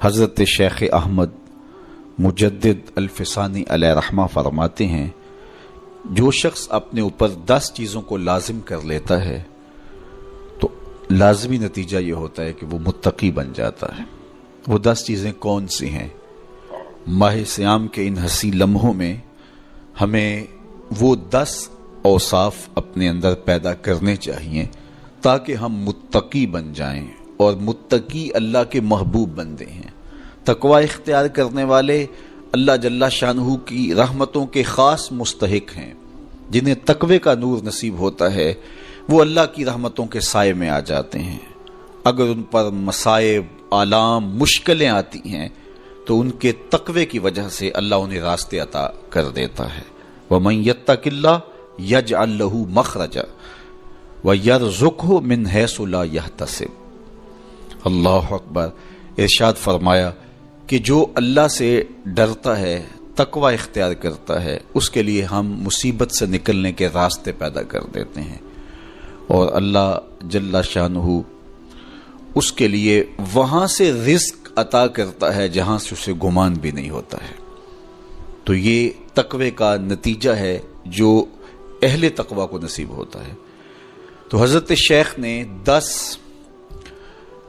حضرت شیخ احمد مجدد الفسانی علیہ رحمہ فرماتے ہیں، جو شخص اپنے اوپر 10 چیزوں کو لازم کر لیتا ہے تو لازمی نتیجہ یہ ہوتا ہے کہ وہ متقی بن جاتا ہے۔ وہ 10 چیزیں کون سی ہیں؟ ماہ صیام کے ان حسین لمحوں میں ہمیں وہ 10 اوصاف اپنے اندر پیدا کرنے چاہیے تاکہ ہم متقی بن جائیں، اور متقی اللہ کے محبوب بندے ہیں۔ تقوی اختیار کرنے والے اللہ جل شانہ کی رحمتوں کے خاص مستحق ہیں۔ جنہیں تقوی کا نور نصیب ہوتا ہے وہ اللہ کی رحمتوں کے سائے میں آ جاتے ہیں۔ اگر ان پر مصائب، آلام، مشکلیں آتی ہیں تو ان کے تقوی کی وجہ سے اللہ انہیں راستے عطا کر دیتا ہے۔ وَمَن يَتَّقِ اللَّهَ يَجْعَل لَّهُ مَخْرَجًا وَيَرْزُقْهُ مِنْ حَيْثُ لَا يَحْتَسِبُ۔ اللہ اکبر۔ ارشاد فرمایا کہ جو اللہ سے ڈرتا ہے، تقوی اختیار کرتا ہے، اس کے لیے ہم مصیبت سے نکلنے کے راستے پیدا کر دیتے ہیں، اور اللہ جل شانہ اس کے لیے وہاں سے رزق عطا کرتا ہے جہاں سے اسے گمان بھی نہیں ہوتا ہے۔ تو یہ تقوی کا نتیجہ ہے جو اہل تقوی کو نصیب ہوتا ہے۔ تو حضرت شیخ نے 10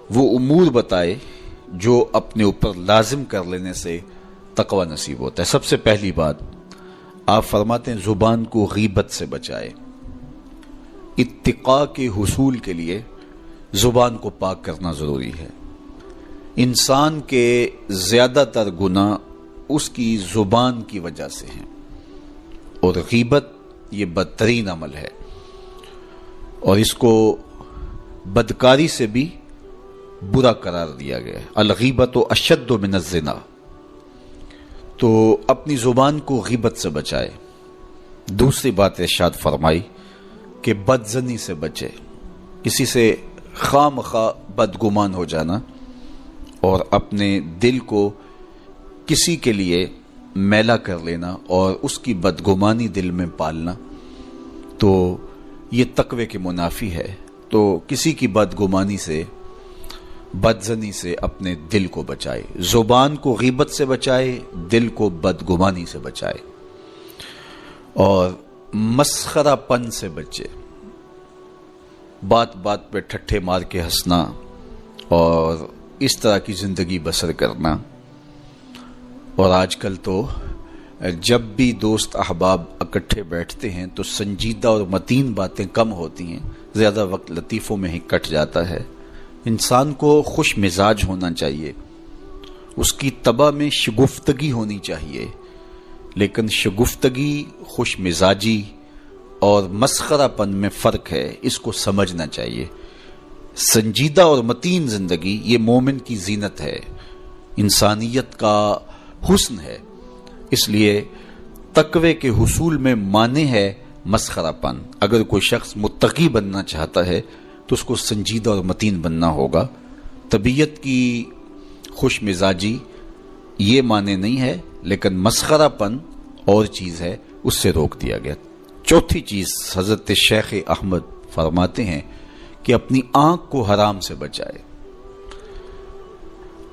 وہ امور بتائے جو اپنے اوپر لازم کر لینے سے تقوی نصیب ہوتا ہے۔ سب سے پہلی بات آپ فرماتے ہیں زبان کو غیبت سے بچائے۔ اتقاء کے حصول کے لیے زبان کو پاک کرنا ضروری ہے۔ انسان کے زیادہ تر گناہ اس کی زبان کی وجہ سے ہیں، اور غیبت یہ بدترین عمل ہے، اور اس کو بدکاری سے بھی برا قرار دیا گیا ہے۔ الغیبت اشد من الزنا۔ تو اپنی زبان کو غیبت سے بچائے۔ دوسری بات ارشاد فرمائی کہ بدظنی سے بچے، کسی سے خواہ مخواہ بدگمان ہو جانا اور اپنے دل کو کسی کے لیے میلا کر لینا اور اس کی بدگمانی دل میں پالنا، تو یہ تقوی کے منافی ہے۔ تو کسی کی بدگمانی سے، بدظنی سے اپنے دل کو بچائے، زبان کو غیبت سے بچائے، دل کو بدگمانی سے بچائے، اور مسخرہ پن سے بچے۔ بات بات پہ ٹھٹھے مار کے ہنسنا اور اس طرح کی زندگی بسر کرنا۔ اور آج کل تو جب بھی دوست احباب اکٹھے بیٹھتے ہیں تو سنجیدہ اور متین باتیں کم ہوتی ہیں، زیادہ وقت لطیفوں میں ہی کٹ جاتا ہے۔ انسان کو خوش مزاج ہونا چاہیے، اس کی طبع میں شگفتگی ہونی چاہیے، لیکن شگفتگی، خوش مزاجی اور مسخرہ پن میں فرق ہے، اس کو سمجھنا چاہیے۔ سنجیدہ اور متین زندگی یہ مومن کی زینت ہے، انسانیت کا حسن ہے۔ اس لیے تقوی کے حصول میں مانع ہے مسخرہ پن۔ اگر کوئی شخص متقی بننا چاہتا ہے تو اس کو سنجیدہ اور متین بننا ہوگا۔ طبیعت کی خوش مزاجی یہ معنی نہیں ہے، لیکن مسخرہ پن اور چیز ہے، اس سے روک دیا گیا۔ چوتھی چیز حضرت شیخ احمد فرماتے ہیں کہ اپنی آنکھ کو حرام سے بچائے۔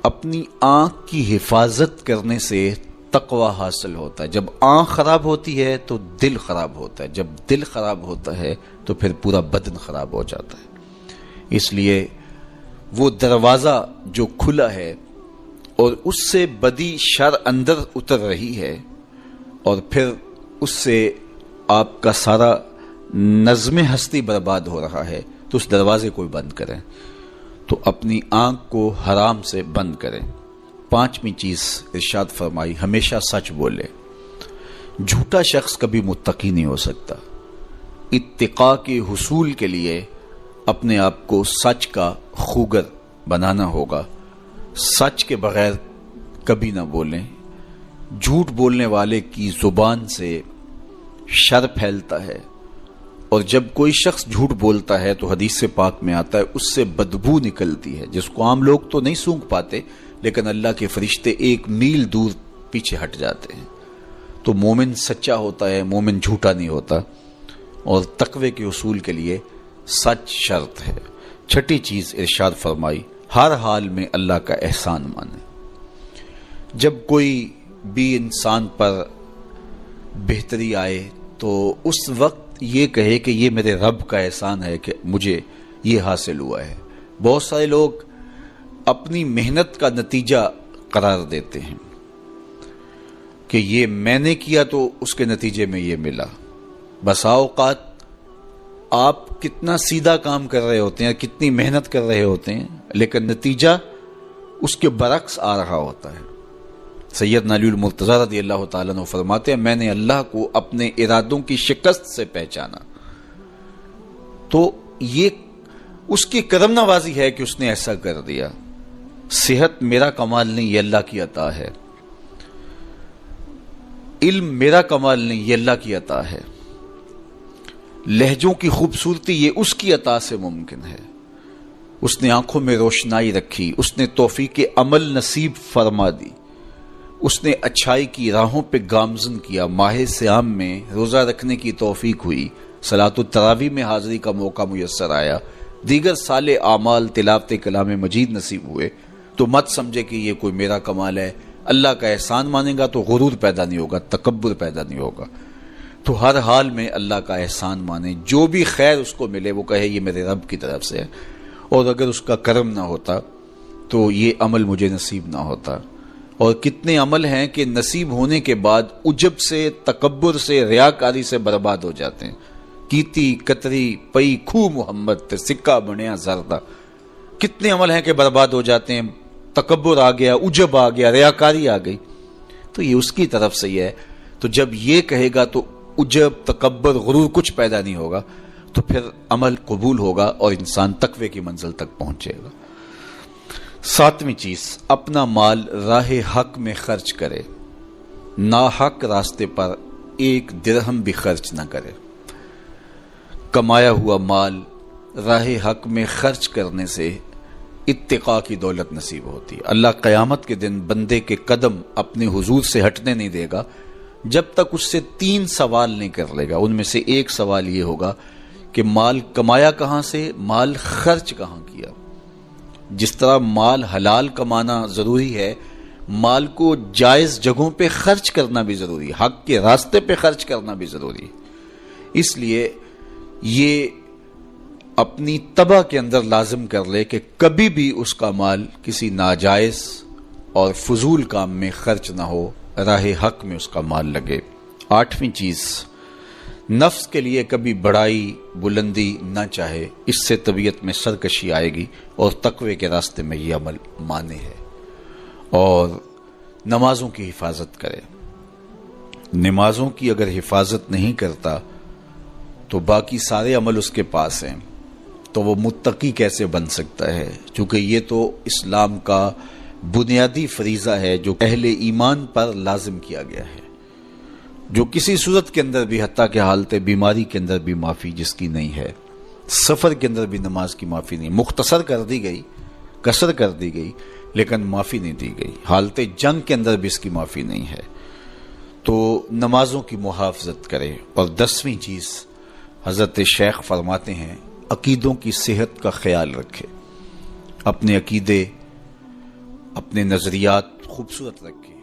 اپنی آنکھ کی حفاظت کرنے سے تقوی حاصل ہوتا ہے۔ جب آنکھ خراب ہوتی ہے تو دل خراب ہوتا ہے، جب دل خراب ہوتا ہے تو پھر پورا بدن خراب ہو جاتا ہے۔ اس لیے وہ دروازہ جو کھلا ہے اور اس سے بدی شر اندر اتر رہی ہے، اور پھر اس سے آپ کا سارا نظم ہستی برباد ہو رہا ہے، تو اس دروازے کو بند کریں۔ تو اپنی آنکھ کو حرام سے بند کریں۔ پانچویں چیز ارشاد فرمائی، ہمیشہ سچ بولے۔ جھوٹا شخص کبھی متقی نہیں ہو سکتا۔ اتقاء کے حصول کے لیے اپنے آپ کو سچ کا خوگر بنانا ہوگا۔ سچ کے بغیر کبھی نہ بولیں۔ جھوٹ بولنے والے کی زبان سے شر پھیلتا ہے، اور جب کوئی شخص جھوٹ بولتا ہے تو حدیث پاک میں آتا ہے اس سے بدبو نکلتی ہے، جس کو عام لوگ تو نہیں سونگھ پاتے، لیکن اللہ کے فرشتے 1 میل دور پیچھے ہٹ جاتے ہیں۔ تو مومن سچا ہوتا ہے، مومن جھوٹا نہیں ہوتا، اور تقوی کے حصول کے لیے سچ شرط ہے۔ چھٹی چیز ارشاد فرمائی، ہر حال میں اللہ کا احسان مانے۔ جب کوئی بھی انسان پر بہتری آئے تو اس وقت یہ کہے کہ یہ میرے رب کا احسان ہے کہ مجھے یہ حاصل ہوا ہے۔ بہت سارے لوگ اپنی محنت کا نتیجہ قرار دیتے ہیں کہ یہ میں نے کیا تو اس کے نتیجے میں یہ ملا۔ بسا اوقات آپ کتنا سیدھا کام کر رہے ہوتے ہیں، کتنی محنت کر رہے ہوتے ہیں، لیکن نتیجہ اس کے برعکس آ رہا ہوتا ہے۔ سیدنا علی المرتضیٰ رضی اللہ تعالیٰ عنہ فرماتے ہیں، میں نے اللہ کو اپنے ارادوں کی شکست سے پہچانا، تو یہ اس کی کرم نوازی ہے کہ اس نے ایسا کر دیا۔ صحت میرا کمال نہیں، یہ اللہ کی عطا ہے۔ علم میرا کمال نہیں، یہ اللہ کی عطا ہے۔ لہجوں کی خوبصورتی یہ اس کی عطا سے ممکن ہے۔ اس نے آنکھوں میں روشنائی رکھی، اس نے توفیق عمل نصیب فرما دی، اس نے اچھائی کی راہوں پہ گامزن کیا۔ ماہ صیام میں روزہ رکھنے کی توفیق ہوئی، صلاۃ التراویح میں حاضری کا موقع میسر آیا، دیگر صالح اعمال تلاوت کلام مجید نصیب ہوئے، تو مت سمجھے کہ یہ کوئی میرا کمال ہے۔ اللہ کا احسان مانے گا تو غرور پیدا نہیں ہوگا، تکبر پیدا نہیں ہوگا۔ تو ہر حال میں اللہ کا احسان مانے، جو بھی خیر اس کو ملے وہ کہے یہ میرے رب کی طرف سے ہے، اور اگر اس کا کرم نہ ہوتا تو یہ عمل مجھے نصیب نہ ہوتا۔ اور کتنے عمل ہیں کہ نصیب ہونے کے بعد عجب سے، تکبر سے، ریاکاری سے برباد ہو جاتے ہیں۔ کیتی کتری پئی کھو محمد تے سکہ بنیا زردہ، کتنے عمل ہیں کہ برباد ہو جاتے ہیں، تکبر آ گیا، عجب آ گیا، ریاکاری آ گئی، تو یہ اس کی طرف سے ہی ہے۔ تو جب یہ کہے گا تو عجب، تکبر، غرور کچھ پیدا نہیں ہوگا، تو پھر عمل قبول ہوگا اور انسان تقوی کی منزل تک پہنچے گا۔ ساتویں چیز، اپنا مال راہ حق میں خرچ کرے، ناحق راستے پر ایک درہم بھی خرچ نہ کرے۔ کمایا ہوا مال راہ حق میں خرچ کرنے سے اتقاء کی دولت نصیب ہوتی ہے۔ اللہ قیامت کے دن بندے کے قدم اپنے حضور سے ہٹنے نہیں دے گا جب تک اس سے 3 سوال نہیں کر لے گا۔ ان میں سے ایک سوال یہ ہوگا کہ مال کمایا کہاں سے، مال خرچ کہاں کیا۔ جس طرح مال حلال کمانا ضروری ہے، مال کو جائز جگہوں پہ خرچ کرنا بھی ضروری ہے، حق کے راستے پہ خرچ کرنا بھی ضروری ہے۔ اس لیے یہ اپنی طبع کے اندر لازم کر لے کہ کبھی بھی اس کا مال کسی ناجائز اور فضول کام میں خرچ نہ ہو، راہ حق میں اس کا مال لگے۔ 8ویں چیز، نفس کے لیے کبھی بڑائی بلندی نہ چاہے، اس سے طبیعت میں سرکشی آئے گی اور تقوی کے راستے میں یہ عمل مانے ہے۔ اور نمازوں کی حفاظت کرے۔ نمازوں کی اگر حفاظت نہیں کرتا تو باقی سارے عمل اس کے پاس ہیں، تو وہ متقی کیسے بن سکتا ہے؟ چونکہ یہ تو اسلام کا بنیادی فریضہ ہے جو اہل ایمان پر لازم کیا گیا ہے، جو کسی صورت کے اندر بھی، حتیٰ کہ حالت بیماری کے اندر بھی معافی جس کی نہیں ہے، سفر کے اندر بھی نماز کی معافی نہیں، مختصر کر دی گئی، قصر کر دی گئی، لیکن معافی نہیں دی گئی، حالت جنگ کے اندر بھی اس کی معافی نہیں ہے۔ تو نمازوں کی محافظت کرے۔ اور 10ویں چیز، حضرت شیخ فرماتے ہیں عقیدوں کی صحت کا خیال رکھے، اپنے عقیدے، اپنے نظریات خوبصورت رکھے۔